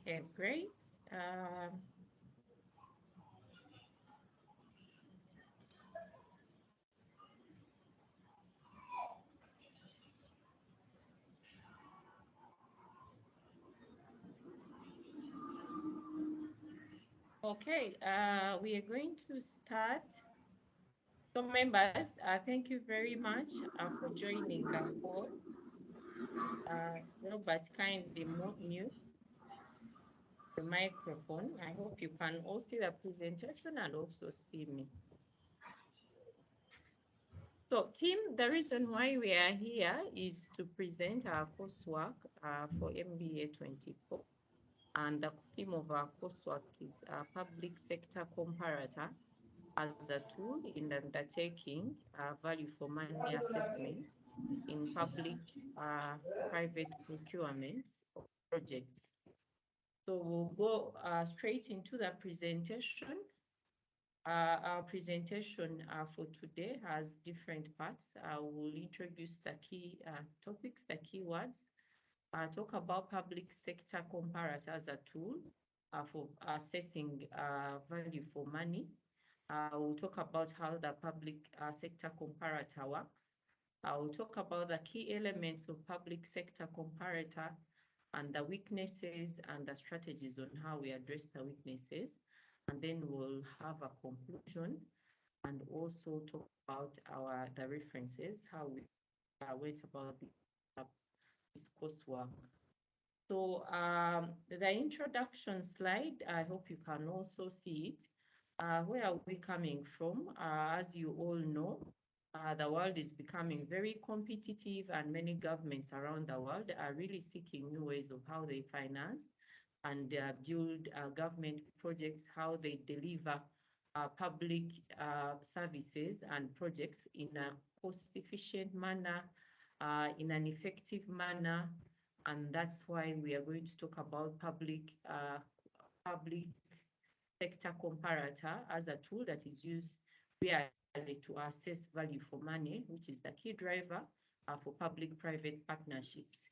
Okay, great. Okay, we are going to start. So members, thank you very much for joining the call. Robert, kindly mute the microphone. I hope you can all see the presentation and also see me. So team, the reason why we are here is to present our coursework for MBA 24. And the theme of our coursework is Public Sector Comparator as a tool in undertaking value for money assessment in public private procurements of projects. So we'll go straight into the presentation. Our presentation for today has different parts. We'll introduce the key topics, the keywords, talk about public sector comparator as a tool for assessing value for money. We'll talk about how the public sector comparator works. We'll talk about the key elements of public sector comparator and the weaknesses and the strategies on how we address the weaknesses. And then we'll have a conclusion and also talk about the references, how we went about this coursework. So the introduction slide, I hope you can also see it. Where are we coming from? As you all know, the world is becoming very competitive and many governments around the world are really seeking new ways of how they finance and build government projects, how they deliver public services and projects in a cost-efficient manner, in an effective manner. And that's why we are going to talk about public sector comparator as a tool that is used really to assess value for money, which is the key driver for public-private partnerships.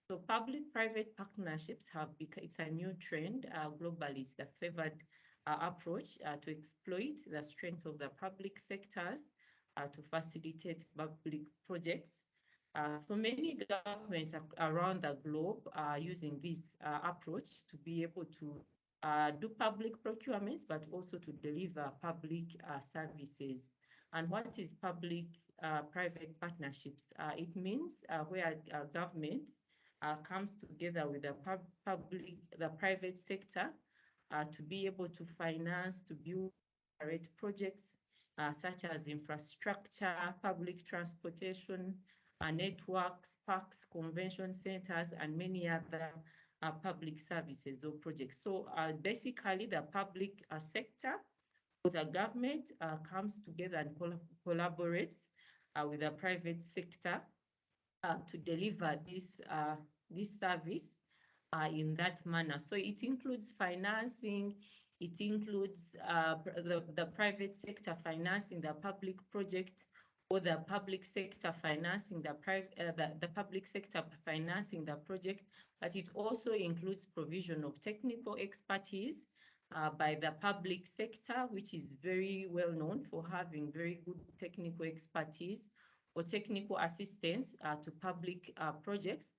So public-private partnerships it's a new trend globally. It's the favored approach to exploit the strength of the public sectors to facilitate public projects. So many governments around the globe are using this approach to be able to do public procurements, but also to deliver public services. And what is public-private partnerships? It means where a government comes together with the private sector to be able to finance, to build projects such as infrastructure, public transportation, networks, parks, convention centers, and many other public services or projects. So basically the public sector with the government comes together and collaborates with the private sector to deliver this service in that manner. So it includes financing, it includes the private sector financing the public project, or the public sector financing the public sector financing the project, but it also includes provision of technical expertise by the public sector, which is very well known for having very good technical expertise or technical assistance to public projects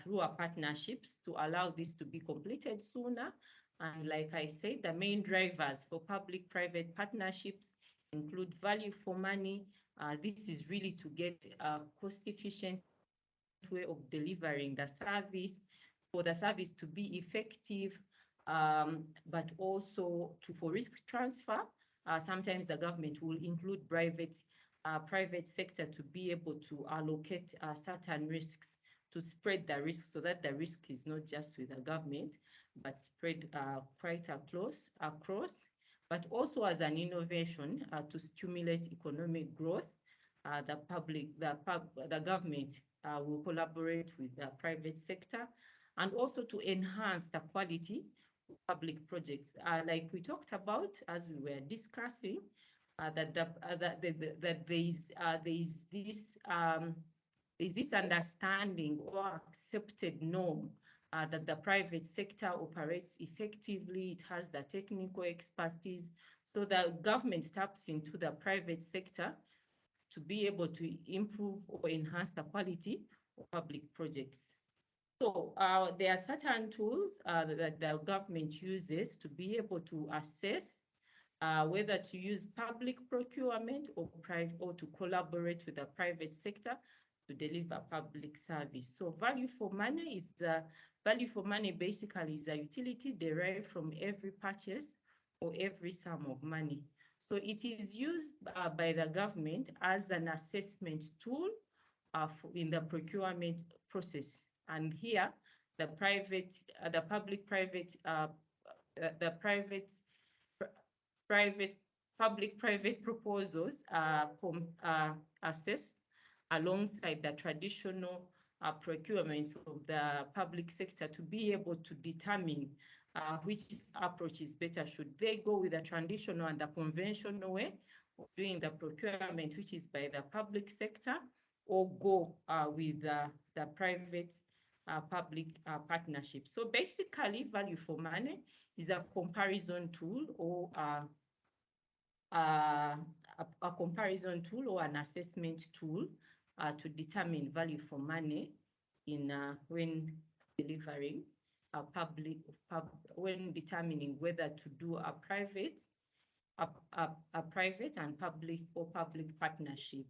through our partnerships to allow this to be completed sooner. And like I said, the main drivers for public-private partnerships include value for money. This is really to get a cost-efficient way of delivering the service, for the service to be effective, but also for risk transfer. Sometimes the government will include private sector to be able to allocate certain risks, to spread the risk so that the risk is not just with the government, but spread quite across, but also as an innovation to stimulate economic growth. The government will collaborate with the private sector, and also to enhance the quality of public projects. Like we talked about as we were discussing, that there's this understanding or accepted norm that the private sector operates effectively, it has the technical expertise. So the government taps into the private sector to be able to improve or enhance the quality of public projects. So there are certain tools that the government uses to be able to assess whether to use public procurement or to collaborate with the private sector to deliver public service. So value for money basically is a utility derived from every purchase or every sum of money. So it is used by the government as an assessment tool in the procurement process. And here, the public-private proposals are assessed alongside the traditional procurements of the public sector to be able to determine which approach is better. Should they go with the traditional and the conventional way of doing the procurement, which is by the public sector, or go with the private public partnership? So basically, value for money is a comparison tool or a comparison tool or an assessment tool to determine value for money in when delivering when determining whether to do a private and public partnership.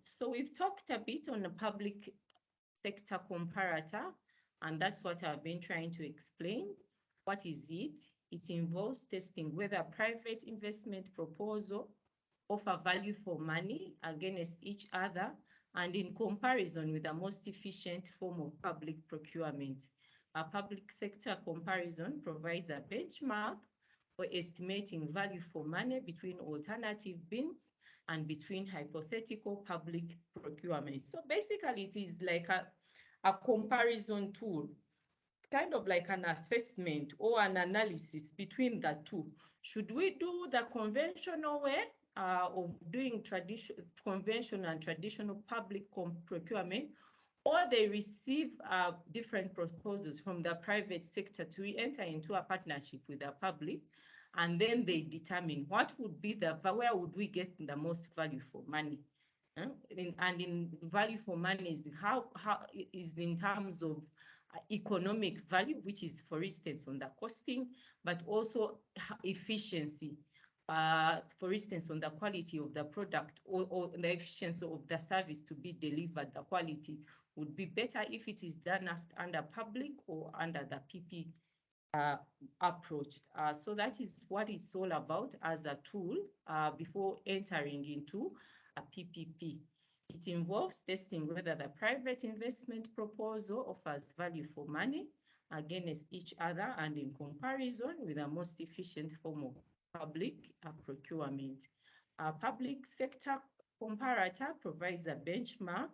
So we've talked a bit on the public sector comparator, and that's what I've been trying to explain. What is it? It involves testing whether a private investment proposal offer value for money against each other and in comparison with the most efficient form of public procurement. A public sector comparison provides a benchmark for estimating value for money between alternative bids and between hypothetical public procurement. So basically, it is like a comparison tool, kind of like an assessment or an analysis between the two. Should we do the conventional way of doing conventional and traditional public procurement, or they receive different proposals from the private sector to enter into a partnership with the public, and then they determine what would be where would we get the most value for money? And in value for money is how is in terms of economic value, which is, for instance, on the costing, but also efficiency. For instance, on the quality of the product or the efficiency of the service to be delivered. The quality would be better if it is done under public or under the PP approach. So that is what it's all about as a tool before entering into a PPP. It involves testing whether the private investment proposal offers value for money against each other and in comparison with the most efficient form of public procurement. A public sector comparator provides a benchmark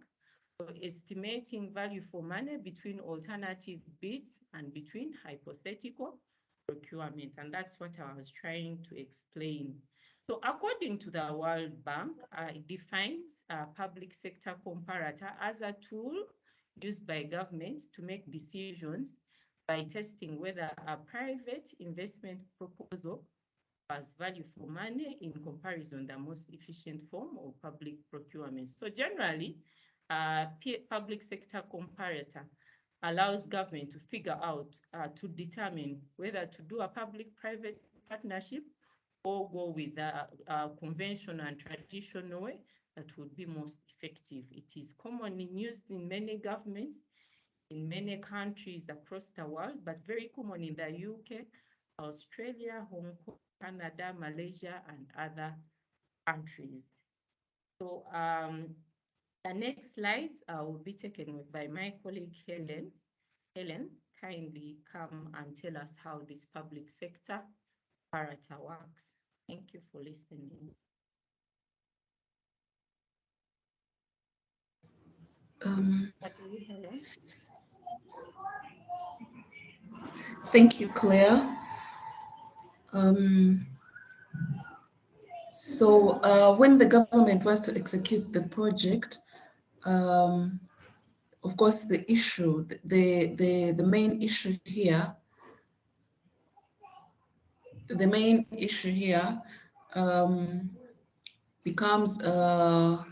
for estimating value for money between alternative bids and between hypothetical procurement. And that's what I was trying to explain. So according to the World Bank, it defines a public sector comparator as a tool used by governments to make decisions by testing whether a private investment proposal has value for money in comparison the most efficient form of public procurement. So generally, public sector comparator allows government to figure out, to determine whether to do a public-private partnership or go with a conventional and traditional way that would be most effective. It is commonly used in many governments, in many countries across the world, but very common in the UK, Australia, Hong Kong, Canada, Malaysia, and other countries. So the next slides will be taken by my colleague Helen. Helen, kindly come and tell us how this public sector comparator works. Thank you for listening. Helen. Thank you, Claire. So when the government wants to execute the project, of course, the issue, the main issue here, becomes oh,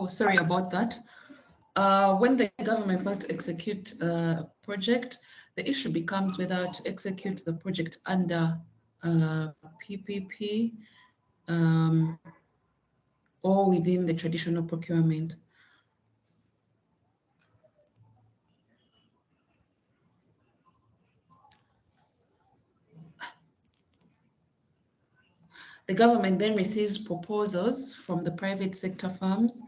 sorry about that. When the government must execute a project, the issue becomes whether to execute the project under PPP um, or within the traditional procurement. The government then receives proposals from the private sector firms,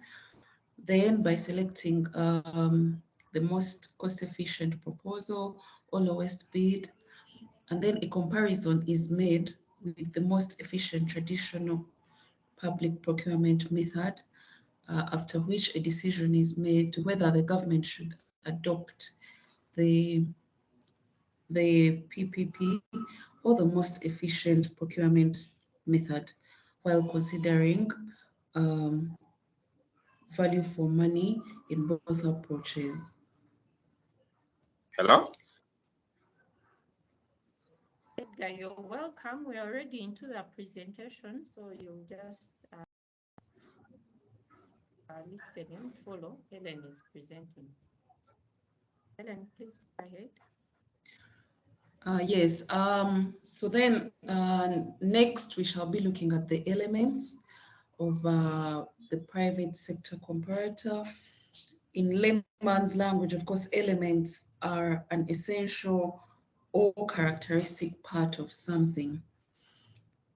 then by selecting the most cost-efficient proposal or lowest bid, and then a comparison is made with the most efficient traditional public procurement method, after which a decision is made to whether the government should adopt the, the PPP or the most efficient procurement method while considering value for money in both approaches. Hello? Edgar, you're welcome. We're already into the presentation, so you'll just listen and follow. Helen is presenting. Helen, please go ahead. Yes, so then next we shall be looking at the elements of the private sector comparator. In layman's language, of course, elements are an essential or characteristic part of something.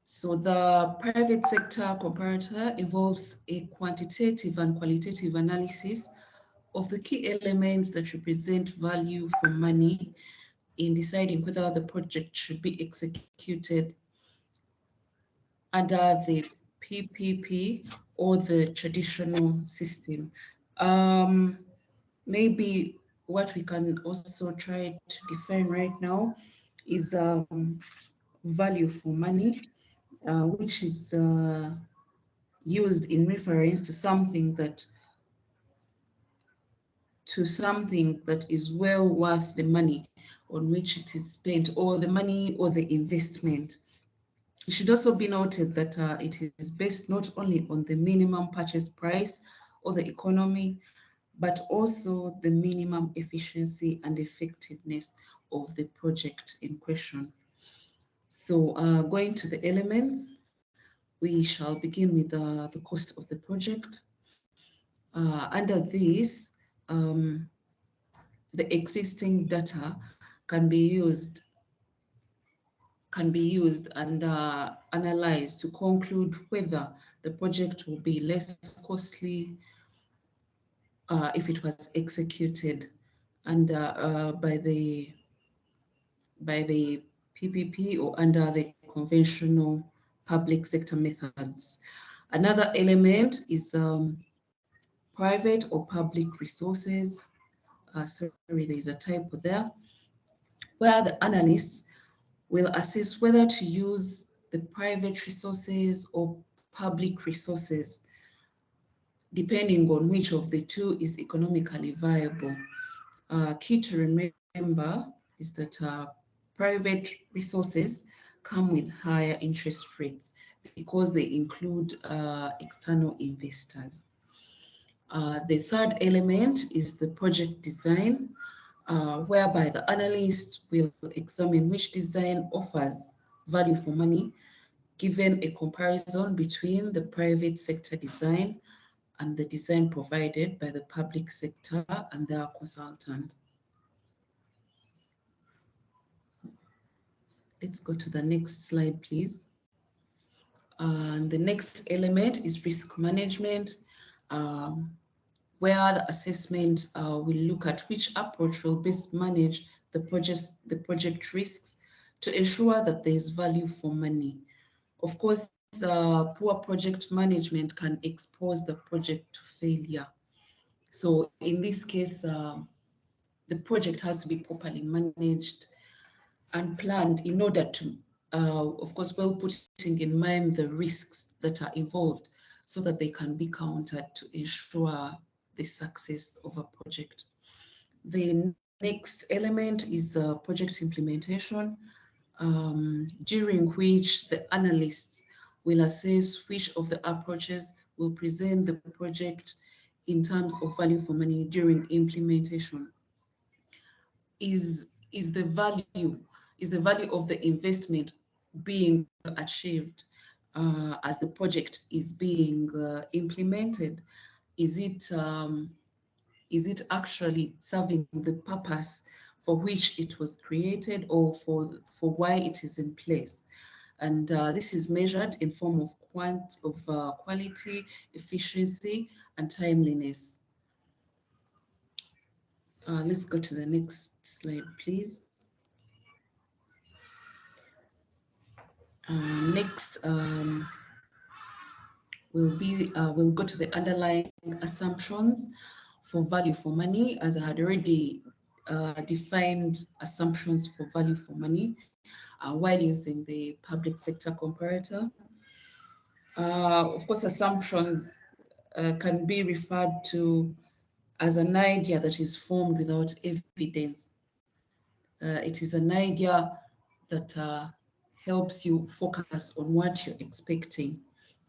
So the private sector comparator involves a quantitative and qualitative analysis of the key elements that represent value for money in deciding whether the project should be executed under the PPP or the traditional system. Maybe what we can also try to define right now is value for money, which is used in reference to something that is well worth the money on which it is spent, or the money or the investment. It should also be noted that it is based not only on the minimum purchase price or the economy, but also the minimum efficiency and effectiveness of the project in question. So going to the elements, we shall begin with the cost of the project. Under this, the existing data can be used and analyzed to conclude whether the project will be less costly if it was executed under by the PPP or under the conventional public sector methods. Another element is private or public resources. Sorry, there's a typo there, where the analysts will assess whether to use the private resources or public resources, depending on which of the two is economically viable. Key to remember is that private resources come with higher interest rates because they include external investors. The third element is the project design, whereby the analyst will examine which design offers value for money, given a comparison between the private sector design and the design provided by the public sector and their consultant. Let's go to the next slide, please. The next element is risk management, where the assessment will look at which approach will best manage the project risks to ensure that there is value for money. Of course, poor project management can expose the project to failure. So in this case, the project has to be properly managed and planned in order to, of course, well putting in mind the risks that are involved so that they can be countered to ensure the success of a project. The next element is project implementation, during which the analysts will assess which of the approaches will present the project in terms of value for money during implementation. Is the value of the investment being achieved as the project is being implemented? Is it actually serving the purpose for which it was created or for why it is in place? And this is measured in form of quality, efficiency, and timeliness. Let's go to the next slide, please. Next, we'll go to the underlying assumptions for value for money, as I had already defined assumptions for value for money while using the public sector comparator. Of course, assumptions can be referred to as an idea that is formed without evidence. It is an idea that helps you focus on what you're expecting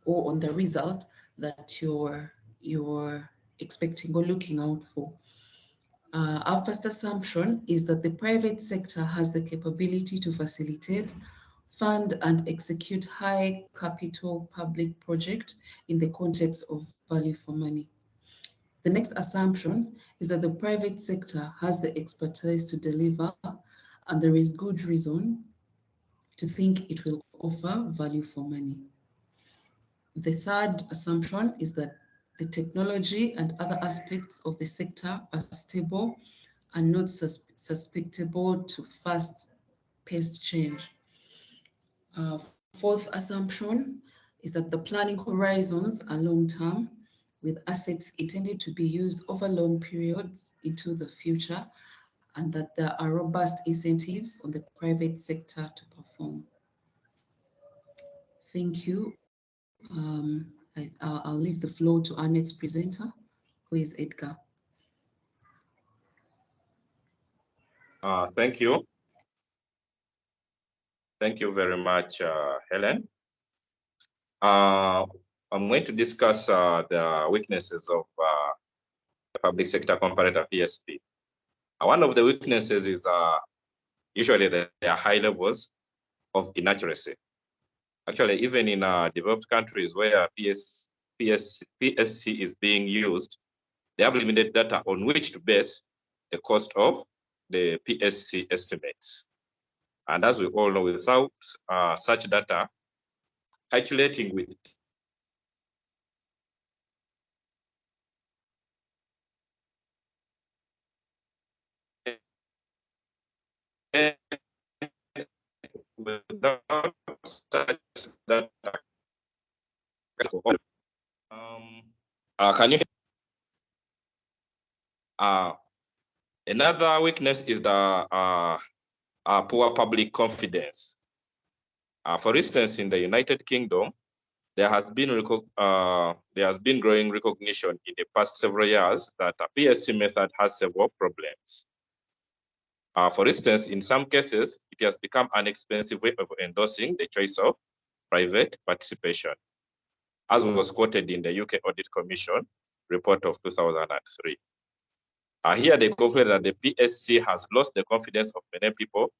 or on the result that you're expecting or looking out for. Our first assumption is that the private sector has the capability to facilitate, fund, and execute high capital public projects in the context of value for money. The next assumption is that the private sector has the expertise to deliver, and there is good reason to think it will offer value for money. The third assumption is that the technology and other aspects of the sector are stable and not susceptible to fast-paced change. Fourth assumption is that the planning horizons are long-term, with assets intended to be used over long periods into the future, and that there are robust incentives on the private sector to perform. Thank you. I'll leave the floor to our next presenter, who is Edgar. Thank you. Thank you very much, Helen. I'm going to discuss the weaknesses of the public sector comparator PSP. One of the weaknesses is usually there are high levels of inaccuracy. Actually, even in developed countries where PSC is being used, they have limited data on which to base the cost of the PSC estimates. And as we all know, without such data, calculating with without such data, can you? Another weakness is the poor public confidence. For instance, in the United Kingdom, there has been growing recognition in the past several years that a PSC method has several problems. For instance, in some cases, it has become an expensive way of endorsing the choice of private participation, as was quoted in the UK Audit Commission report of 2003. Here they conclude that the PSC has lost the confidence of many people,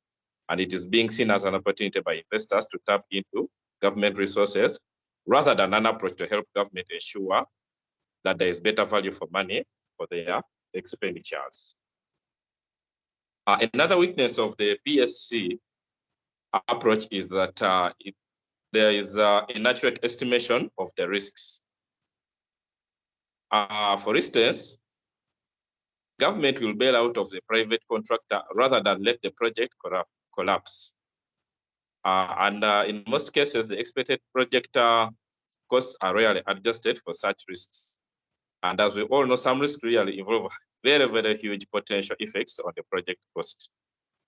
and it is being seen as an opportunity by investors to tap into government resources rather than an approach to help government ensure that there is better value for money for their expenditures. Another weakness of the PSC approach is that there is inaccurate estimation of the risks. For instance, government will bail out of the private contractor rather than let the project collapse. In most cases, the expected project costs are rarely adjusted for such risks. And as we all know, some risks really involve very, very huge potential effects on the project cost.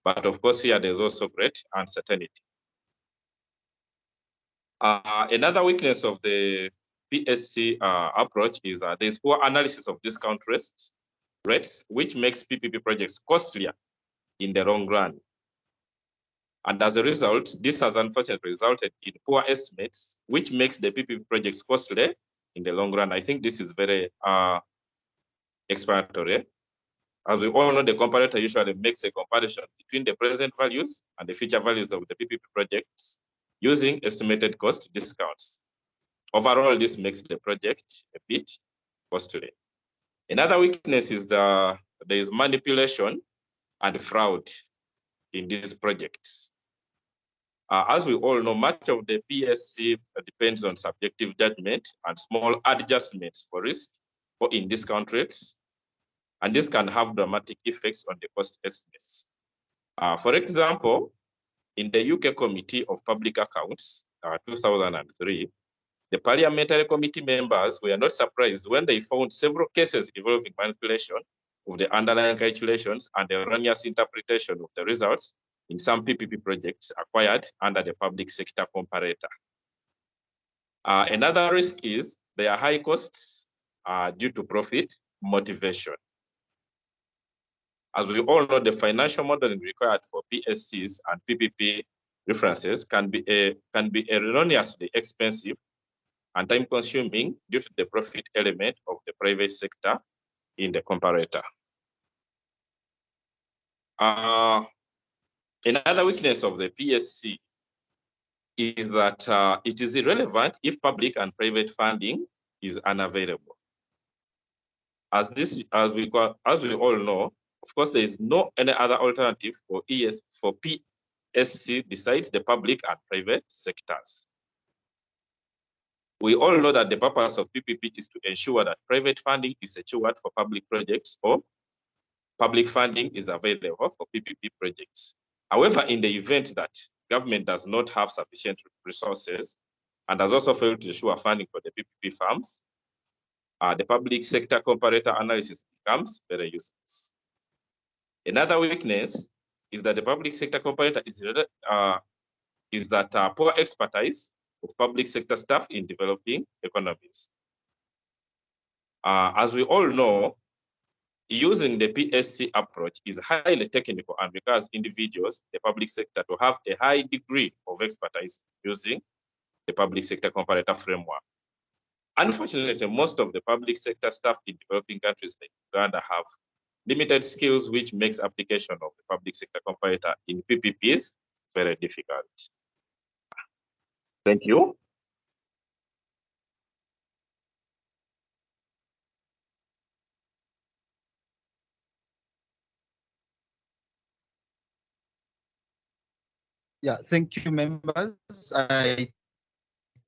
But of course, here there's also great uncertainty. Another weakness of the PSC approach is there's poor analysis of discount rates, which makes PPP projects costlier in the long run. And as a result, this has unfortunately resulted in poor estimates, which makes the PPP projects costly in the long run. I think this is very explanatory. As we all know, the comparator usually makes a comparison between the present values and the future values of the PPP projects using estimated cost discounts. Overall, this makes the project a bit costly. Another weakness is there is manipulation and fraud in these projects. As we all know, much of the PSC depends on subjective judgment and small adjustments for risk or in discount rates, and this can have dramatic effects on the cost estimates. For example, in the UK Committee of Public Accounts, 2003, the parliamentary committee members were not surprised when they found several cases involving manipulation of the underlying calculations and erroneous interpretation of the results in some PPP projects acquired under the public sector comparator. Another risk is their high costs due to profit motivation. As we all know, the financial modeling required for PSCs and PPP references can be erroneously expensive and time-consuming due to the profit element of the private sector in the comparator. Another weakness of the PSC is that it is irrelevant if public and private funding is unavailable. As we all know, of course, there is no any other alternative for PSC besides the public and private sectors. We all know that the purpose of PPP is to ensure that private funding is secured for public projects or public funding is available for PPP projects. However, in the event that government does not have sufficient resources and has also failed to ensure funding for the PPP firms, the public sector comparator analysis becomes very useless. Another weakness is that the public sector comparator is that poor expertise of public sector staff in developing economies. As we all know, using the PSC approach is highly technical and requires individuals, the public sector, to have a high degree of expertise using the public sector comparator framework. Unfortunately, most of the public sector staff in developing countries like Uganda have limited skills, which makes application of the public sector comparator in PPPs very difficult. Thank you. Yeah, thank you, members. I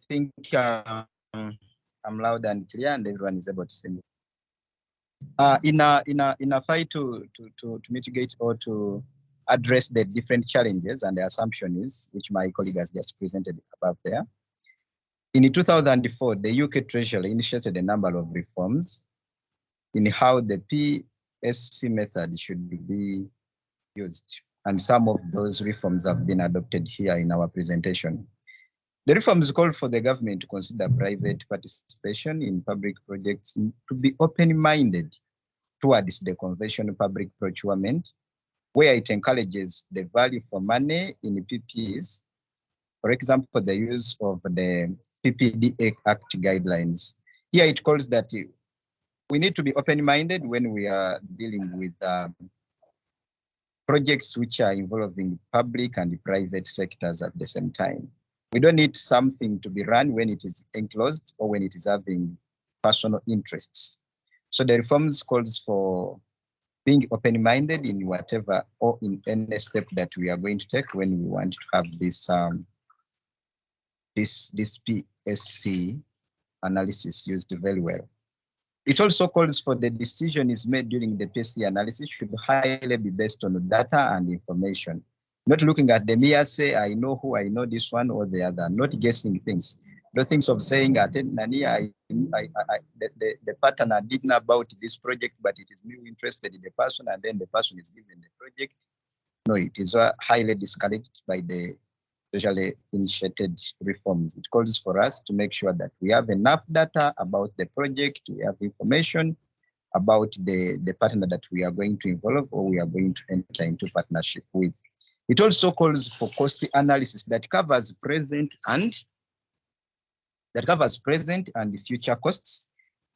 think I'm loud and clear, and everyone is able to see me. In a fight to mitigate or to address the different challenges and the assumptions which my colleague has just presented above there, in 2004, the UK Treasury initiated a number of reforms in how the PSC method should be used. And some of those reforms have been adopted here in our presentation. The reforms call for the government to consider private participation in public projects to be open-minded towards the conventional public procurement, where it encourages the value for money in PPs. For example, the use of the PPD Act guidelines. Here it calls that we need to be open-minded when we are dealing with projects which are involving public and private sectors at the same time. We don't need something to be run when it is enclosed or when it is having personal interests. So the reforms calls for being open-minded in whatever or in any step that we are going to take when we want to have this this PSC analysis used very well. It also calls for the decision is made during the PSC analysis should highly be based on data and information, not looking at the mere say, I know who, I know this one or the other, not guessing things. The things of saying, the partner didn't know about this project, but it is me interested in the person, and then the person is given the project. No, it is highly discouraged by the socially initiated reforms. It calls for us to make sure that we have enough data about the project, we have information about the partner that we are going to involve or we are going to enter into partnership with. It also calls for cost analysis that covers present and future costs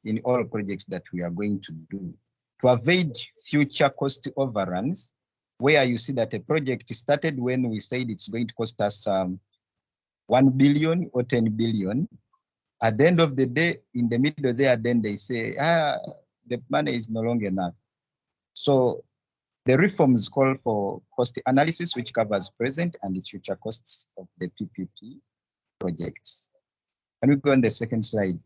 in all projects that we are going to do, to avoid future cost overruns, where you see that a project started when we said it's going to cost us 1 billion or 10 billion. At the end of the day, in the middle there, then they say, the money is no longer enough. So the reforms call for cost analysis, which covers present and future costs of the PPP projects. Can we go on the second slide?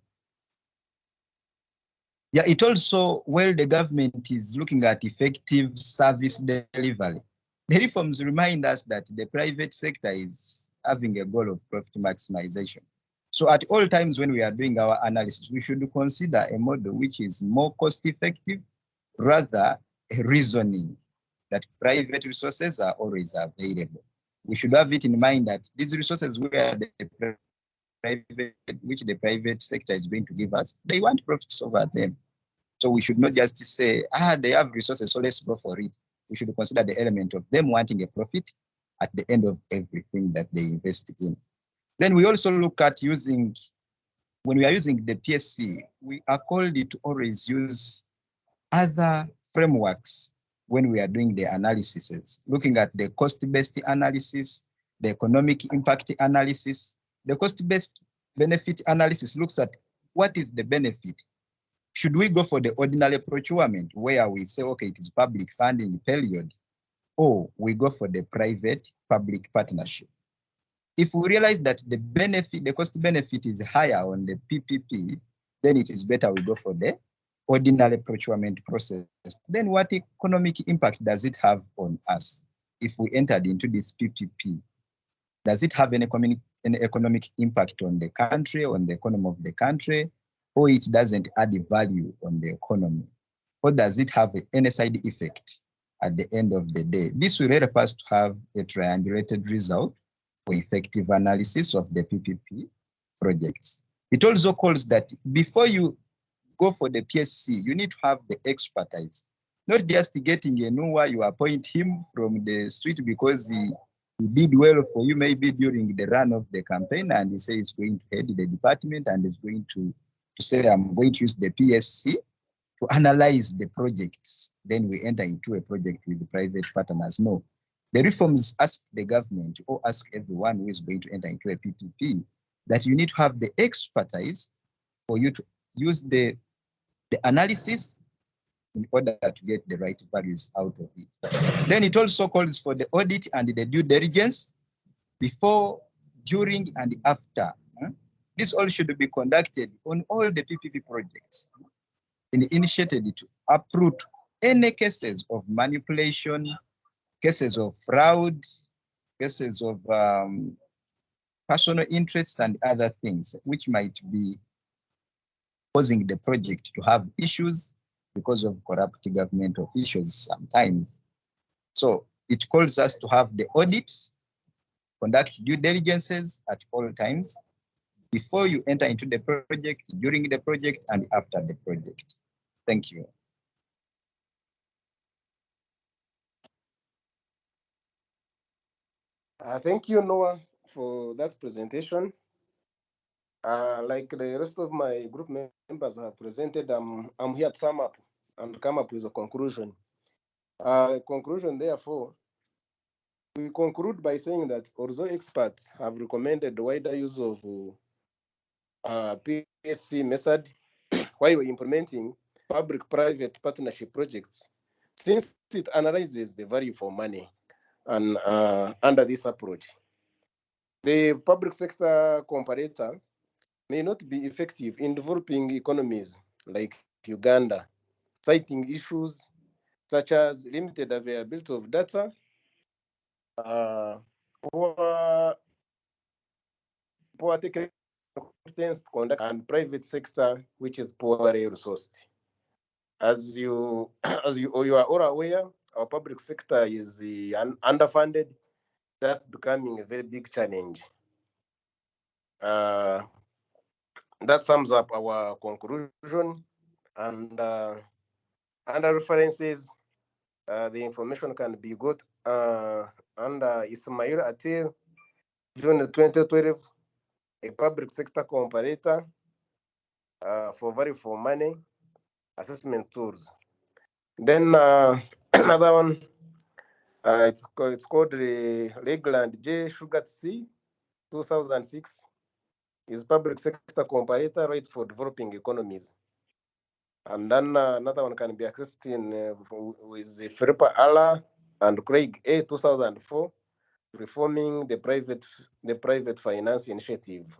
Yeah, it also, while the government is looking at effective service delivery, the reforms remind us that the private sector is having a goal of profit maximization. So at all times when we are doing our analysis, we should consider a model which is more cost effective, rather a reasoning that private resources are always available. We should have it in mind that these resources which the private sector is going to give us, they want profits over them. So we should not just say, they have resources, so let's go for it. We should consider the element of them wanting a profit at the end of everything that they invest in. Then we also look at when we are using the PSC, we are called to always use other frameworks when we are doing the analyses, looking at the cost-based analysis, the economic impact analysis. The cost-based benefit analysis looks at what is the benefit. Should we go for the ordinary procurement where we say, okay, it is public funding period, or we go for the private-public partnership? If we realize that the cost benefit is higher on the PPP, then it is better we go for the ordinary procurement process. Then what economic impact does it have on us if we entered into this PPP? Does it have any economic impact on the country, on the economy of the country, or it doesn't add value on the economy? Or does it have any side effect at the end of the day? This will help us to have a triangulated result for effective analysis of the PPP projects. It also calls that before you go for the PSC, you need to have the expertise, not just getting a NUA, you appoint him from the street because he did well for you maybe during the run of the campaign, and he says he's going to head the department and is going to say, I'm going to use the PSC to analyze the projects. Then we enter into a project with the private partners. No. The reforms ask the government or ask everyone who is going to enter into a PPP that you need to have the expertise for you to use the analysis in order to get the right values out of it. Then it also calls for the audit and the due diligence before, during, and after. This all should be conducted on all the PPP projects and initiated to uproot any cases of manipulation, cases of fraud, cases of personal interests and other things which might be causing the project to have issues because of corrupt government officials sometimes. So it calls us to have the audits, conduct due diligences at all times, before you enter into the project, during the project, and after the project. Thank you. Thank you, Noah, for that presentation. Like the rest of my group members have presented, I'm here to sum up and come up with a conclusion. Conclusion, therefore, we conclude by saying that although experts have recommended wider use of PSC method while implementing public-private partnership projects, since it analyzes the value for money and under this approach, the public sector comparator may not be effective in developing economies like Uganda, citing issues such as limited availability of data, poor technical competence to conduct, and private sector which is poorly resourced. As you are all aware, our public sector is underfunded. That's becoming a very big challenge. That sums up our conclusion, and under references, the information can be got under Ismail Atil, June 2012, a public sector comparator for value for money assessment tools. Then another one, it's called the Legland J. Sugar C, 2006, is public sector comparator rate for developing economies. And then another one can be accessed in with Philippa Allah and Craig A, 2004, reforming the private finance initiative.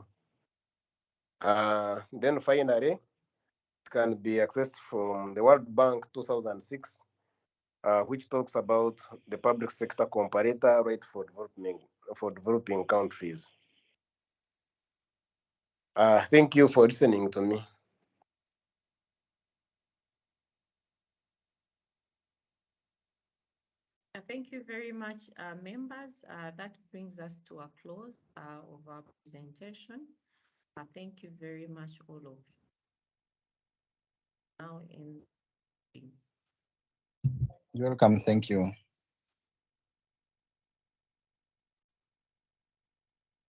Then finally, it can be accessed from the World Bank 2006, which talks about the public sector comparator rate for developing countries. Thank you for listening to me. Thank you very much, members. That brings us to a close of our presentation. Thank you very much, all of you. Now in. You're welcome. Thank you.